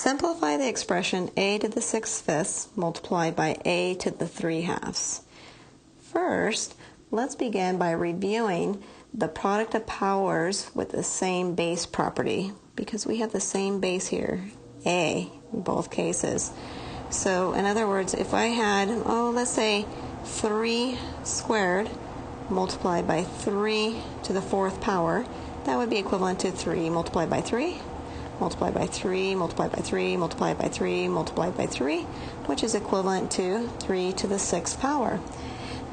Simplify the expression a to the 6/5 multiplied by a to the 3/2. First, let's begin by reviewing the product of powers with the same base property, because we have the same base here, a, in both cases. So, in other words, if I had, let's say 3 squared multiplied by 3 to the 4th power, that would be equivalent to 3 multiplied by 3, multiplied by 3, multiplied by 3, multiplied by 3, multiplied by 3, which is equivalent to 3 to the 6th power.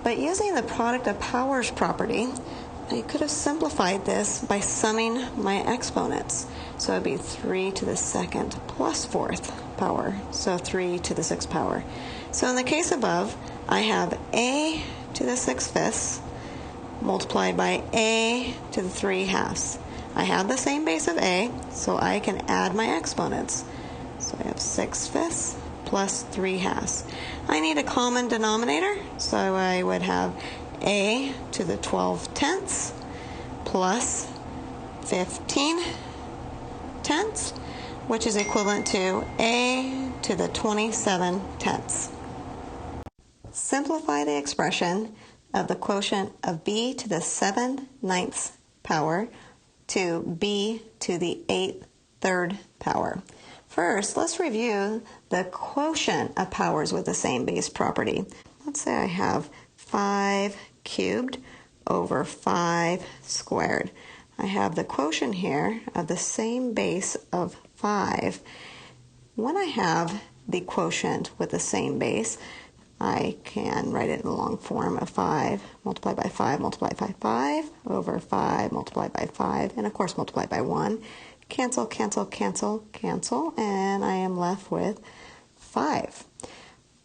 But using the product of powers property, I could have simplified this by summing my exponents. So it would be 3 to the 2nd plus 4th power, so 3 to the 6th power. So in the case above, I have a to the 6/5 multiplied by a to the 3/2. I have the same base of a, so I can add my exponents. So I have 6/5 plus 3/2. I need a common denominator, so I would have a to the 12/10 plus 15/10, which is equivalent to a to the 27/10. Simplify the expression of the quotient of b to the 7/9 power to b to the 8/3 power. First, let's review the quotient of powers with the same base property. Let's say I have 5 cubed over 5 squared. I have the quotient here of the same base of 5. When I have the quotient with the same base, I can write it in the long form of 5 multiplied by 5 multiplied by 5 over 5 multiplied by 5, and of course multiplied by 1. Cancel, cancel, cancel, cancel, and I am left with 5.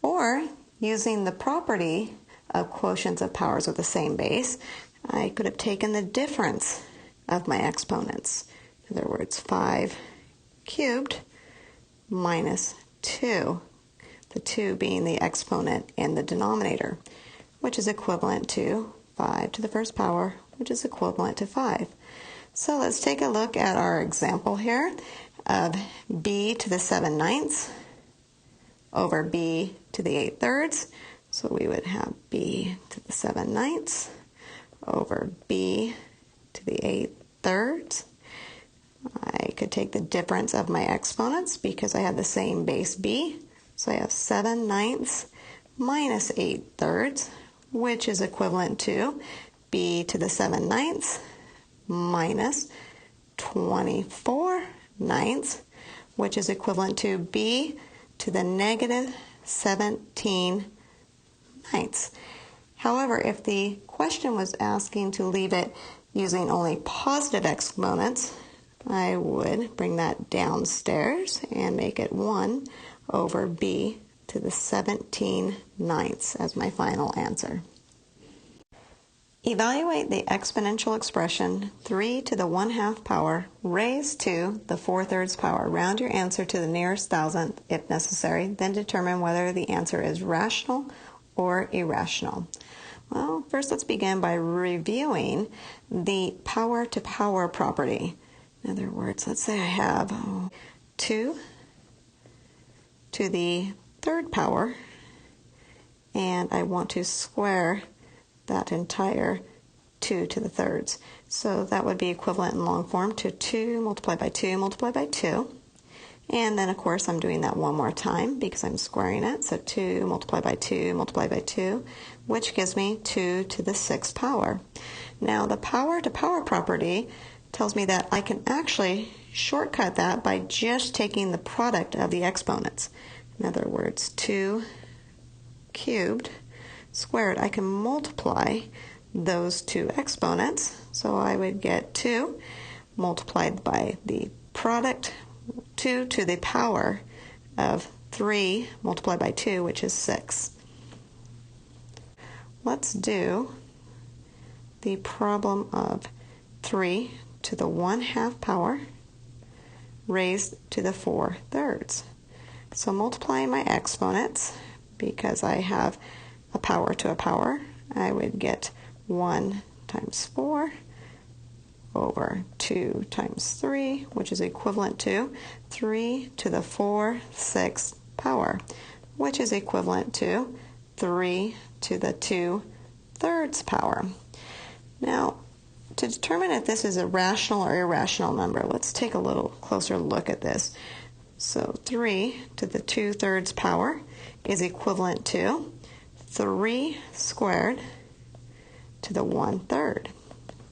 Or, using the property of quotients of powers with the same base, I could have taken the difference of my exponents. In other words, 5 cubed minus 2. The 2 being the exponent in the denominator, which is equivalent to 5 to the 1st power, which is equivalent to 5. So let's take a look at our example here of b to the 7/9 over b to the 8/3. So we would have b to the 7/9 over b to the 8/3. I could take the difference of my exponents because I have the same base b. So I have 7/9 minus 8/3, which is equivalent to b to the 7/9 minus 24/9, which is equivalent to b to the negative 17/9. However, if the question was asking to leave it using only positive exponents, I would bring that downstairs and make it 1 over b to the 17/9 as my final answer. Evaluate the exponential expression 3 to the 1/2 power raised to the 4/3 power. Round your answer to the nearest thousandth if necessary, then determine whether the answer is rational or irrational. Well, first let's begin by reviewing the power to power property. In other words, let's say I have 2 to the 3rd power, and I want to square that entire 2 to the 3rds. So that would be equivalent in long form to 2 multiplied by 2 multiplied by 2. And then, of course, I'm doing that one more time because I'm squaring it. So 2 multiplied by 2 multiplied by 2, which gives me 2 to the 6th power. Now, the power to power property tells me that I can actually shortcut that by just taking the product of the exponents. In other words, 2 cubed squared, I can multiply those two exponents. So I would get 2 multiplied by the product 2 to the power of 3 multiplied by 2, which is 6. Let's do the problem of 3 to the 1/2 power raised to the 4/3. So multiplying my exponents, because I have a power to a power, I would get 1 times 4 over 2 times 3, which is equivalent to 3 to the 4/6 power, which is equivalent to 3 to the 2/3 power. Now, to determine if this is a rational or irrational number, let's take a little closer look at this. So 3 to the 2/3 power is equivalent to 3 squared to the 1/3,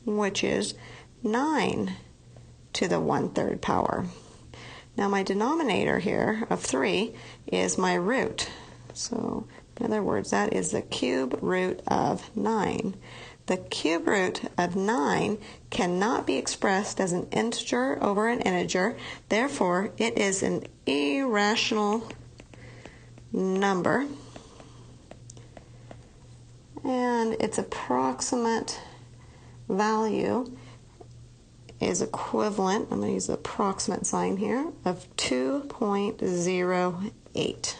which is 9 to the 1/3 power. Now my denominator here of 3 is my root. So in other words, that is the cube root of 9. The cube root of 9 cannot be expressed as an integer over an integer. Therefore, it is an irrational number. And its approximate value is equivalent, I'm going to use the approximate sign here, of 2.08.